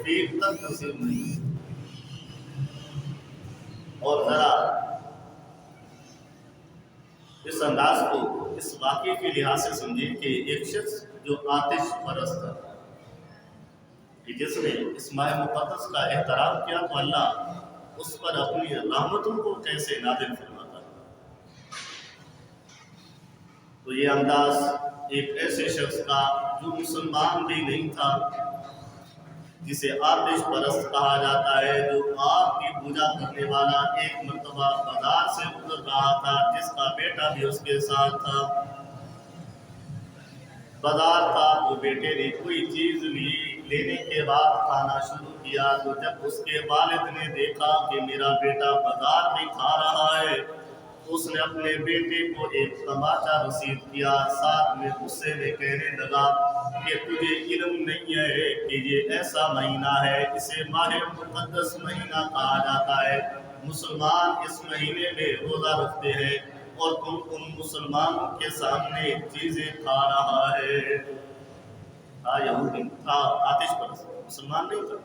توفیق تک نصیب نہیں۔ اور ذرا اس انداز کو اس واقعے کے لحاظ سے سمجھیں کہ ایک شخص جو آتش پرست تھا کہ جس نے اس ماہ مقدس کا احترام کیا تو اللہ اس پر اپنی رحمتوں کو کیسے نازل فرماتا۔ تو یہ انداز ایک ایسے شخص کا جو مسلمان بھی نہیں تھا، جسے آتش پرست کہا جاتا ہے، جو آگ کی پوجا کرنے والا، ایک مرتبہ بازار سے گزر رہا تھا جس کا بیٹا بھی اس کے ساتھ تھا۔ بازار تھا تو بیٹے نے کوئی چیز لی، لینے کے بعد کھانا شروع کیا تو جب اس کے والد نے دیکھا کہ میرا بیٹا بازار میں کھا رہا ہے تو اس نے اپنے بیٹے کو ایک تماچا رسید کیا، ساتھ میں غصے میں کہنے لگا کہ تجھے علم نہیں ہے کہ یہ ایسا مہینہ ہے، اسے ماہ مقدس مہینہ کہا جاتا ہے، مسلمان اس مہینے میں روزہ رکھتے ہیں اور تم ان مسلمانوں کے سامنے چیزیں کھا رہا ہے۔ تھا یہودی، تھا آتش پرست، مسلمان نہیں تھا۔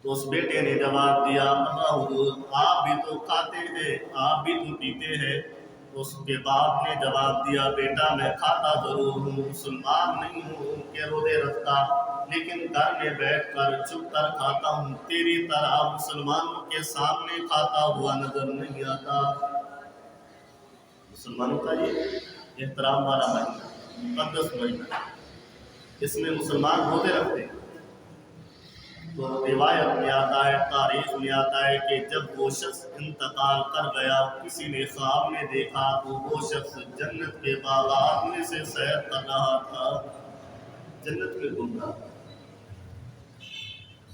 تو اس بیٹے نے جواب دیا، اللہ حضور آپ بھی تو کھاتے ہیں، آپ بھی تو پیتے ہیں۔ تو اس کے باپ نے جواب دیا، بیٹا میں کھاتا ضرور ہوں، مسلمان نہیں ہوں کہ روزے رکھتا، لیکن گھر میں بیٹھ کر چھپ کر کھاتا ہوں، تیری طرح مسلمانوں کے سامنے کھاتا ہوا نظر نہیں آتا۔ مسلمانوں کا یہ احترام والا مہینہ، مقدس مہینہ، اس میں مسلمان روزے رکھتے ہیں۔ تو روایت میں آتا ہے، تاریخ میں آتا ہے کہ جب وہ شخص انتقال کر گیا، کسی نے خواب میں دیکھا تو وہ شخص جنت کے باغات میں سے سیر کر رہا تھا، جنت میں گھوم رہا تھا۔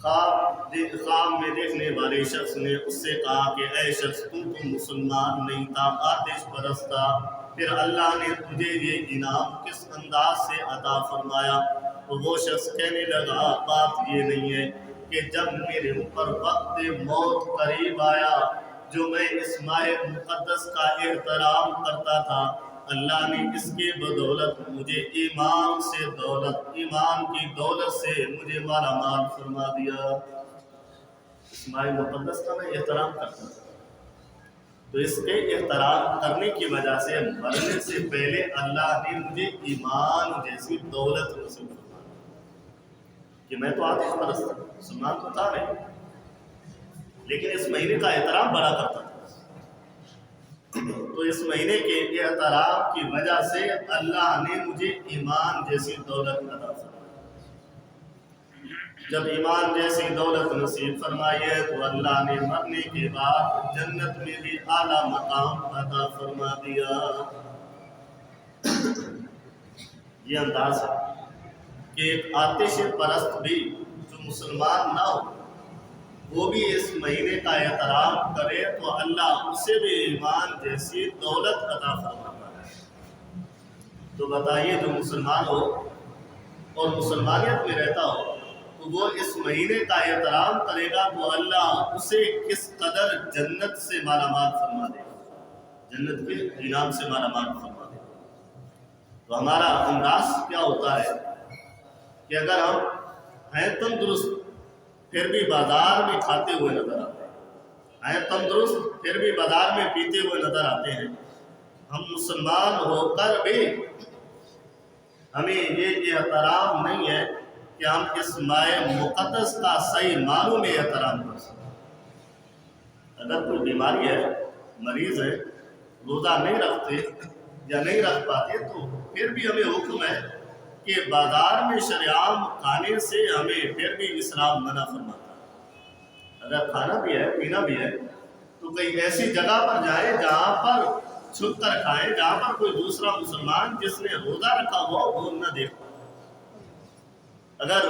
خواب میں دیکھنے والے شخص نے اس سے کہا کہ اے شخص تو مسلمان نہیں تھا، آتش پرست تھا، پھر اللہ نے تجھے یہ انعام کس انداز سے عطا فرمایا؟ تو وہ شخص کہنے لگا، بات یہ نہیں ہے کہ جب میرے اوپر وقت موت قریب آیا، جو میں اس ماہ مقدس کا احترام کرتا تھا، اللہ نے اس کے بدولت مجھے ایمان کی دولت سے مجھے مالا مال فرما دیا۔ اس ماہ مقدس کا میں احترام کرتا تھا، تو اس کے احترام کرنے کی وجہ سے مرنے سے پہلے اللہ نے مجھے ایمان جیسی دولت نصیب فرمائی کہ میں تو آتش پرست تھا، مسلمان تو تھا نہیں، لیکن اس مہینے کا احترام بڑا کرتا تھا۔ تو اس مہینے کے احترام کی وجہ سے اللہ نے مجھے ایمان جیسی دولت عطا فرمائی۔ جب ایمان جیسی دولت نصیب فرمائی ہے تو اللہ نے مرنے کے بعد جنت میں بھی اعلیٰ مقام عطا فرما دیا۔ یہ انداز ہے کہ ایک آتش پرست بھی جو مسلمان نہ ہو، وہ بھی اس مہینے کا احترام کرے تو اللہ اسے بھی ایمان جیسی دولت عطا فرماتا ہے۔ تو بتائیے جو مسلمان ہو اور مسلمانیت میں رہتا ہو تو وہ اس مہینے کا احترام کرے گا تو اللہ اسے کس قدر جنت سے مالا مال فرما دے گا، جنت کے انعام سے مالا مال فرما دے گا۔ تو ہمارا انداز کیا ہوتا ہے کہ اگر ہم ہیں تندرست پھر بھی بازار میں کھاتے ہوئے نظر آتے ہیں تندرست پھر بھی بازار میں پیتے ہوئے نظر آتے ہیں، ہم مسلمان ہو کر بھی ہمیں یہ احترام نہیں ہے کہ ہم اس ماہ مقدس کا صحیح معنوں میں احترام کر سکیں۔ اگر کوئی بیماری ہے، مریض ہے، روزہ نہیں رکھتے یا نہیں رکھ پاتے تو پھر بھی ہمیں حکم ہے کہ بازار میں شریعام کھانے سے ہمیں پھر بھی اسلام منع فرماتا ہے۔ اگر کھانا بھی ہے، پینا بھی ہے تو کئی ایسی جگہ پر جائیں جہاں پر چھپ کر کھائیں، جہاں پر کوئی دوسرا مسلمان جس نے روزہ رکھا ہوا وہ نہ دیکھ پائے۔ اگر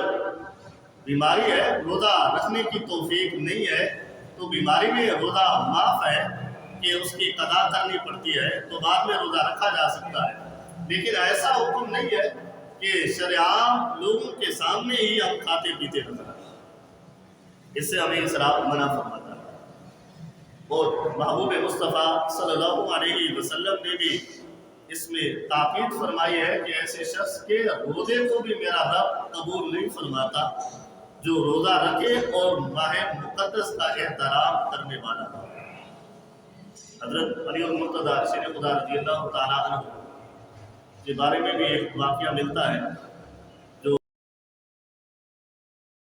بیماری ہے، روزہ رکھنے کی توفیق نہیں ہے تو بیماری میں روزہ معاف ہے کہ اس کی قضا کرنی پڑتی ہے تو بعد میں روزہ رکھا جا سکتا ہے، لیکن ایسا حکم نہیں ہے کہ شریعام لوگوں کے سامنے ہی ہم کھاتے پیتے نظر آئے، اس سے ہمیں اسراف منع فرماتا ہے۔ اور محبوب مصطفیٰ صلی اللہ علیہ وسلم نے بھی اس میں تاکید فرمائی ہے کہ ایسے شخص کے روزے کو بھی میرا رب قبول نہیں فرماتا جو روزہ رکھے اور ماہ مقدس کا احترام کرنے والا تھا۔ حضرت علی المرتضیٰ شیر خدا رضی اللہ تعالیٰ عنہ کے بارے میں بھی ایک واقعہ ملتا ہے